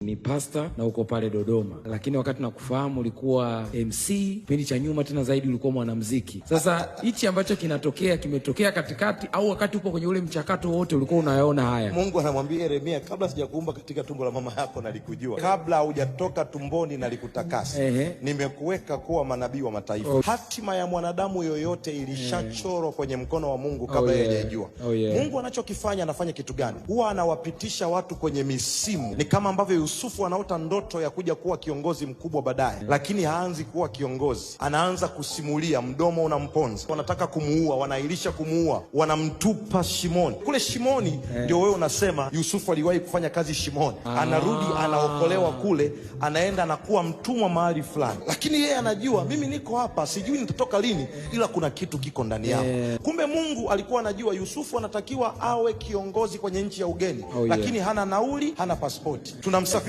Ni pasta na uko pale Dodoma, lakini wakati nakufahamu ulikuwa MC, kipindi cha nyuma tena zaidi ulikuwa mwanamuziki. Sasa hichi ambacho kinatokea kimetokea katikati au wakati upo kwenye ule mchakato wote ulikuwa unayaona haya? Mungu anamwambia Yeremia, kabla sijakuumba katika tumbo la mama yako nalikujua, kabla hujatoka tumboni nalikutakasa, nimekuweka kuwa manabii wa mataifa. Hatima ya mwanadamu yoyote ilishachorwa kwenye mkono wa Mungu kabla hajajua. Mungu anachokifanya, anafanya kitu gani? Huwa anawapitisha watu kwenye misimu. Ni kama ambavyo Yusufu anaota ndoto ya kuja kuwa kiongozi mkubwa baadaye, lakini haanzi kuwa kiongozi, anaanza kusimulia. Mdomo unamponza, wanataka kumuua, wanailisha kumuua, wanamtupa shimoni. Kule shimoni ndio wewe unasema Yusufu aliwahi kufanya kazi shimoni. Anarudi, anaokolewa kule, anaenda anakuwa mtumwa mahali fulani, lakini yeye anajua, mimi niko hapa, sijui nitatoka lini, ila kuna kitu kiko ndani yako. Kumbe Mungu alikuwa anajua Yusufu anatakiwa awe kiongozi kwenye nchi ya ugeni, lakini hana nauli, hana pasipoti. Tunamsafiri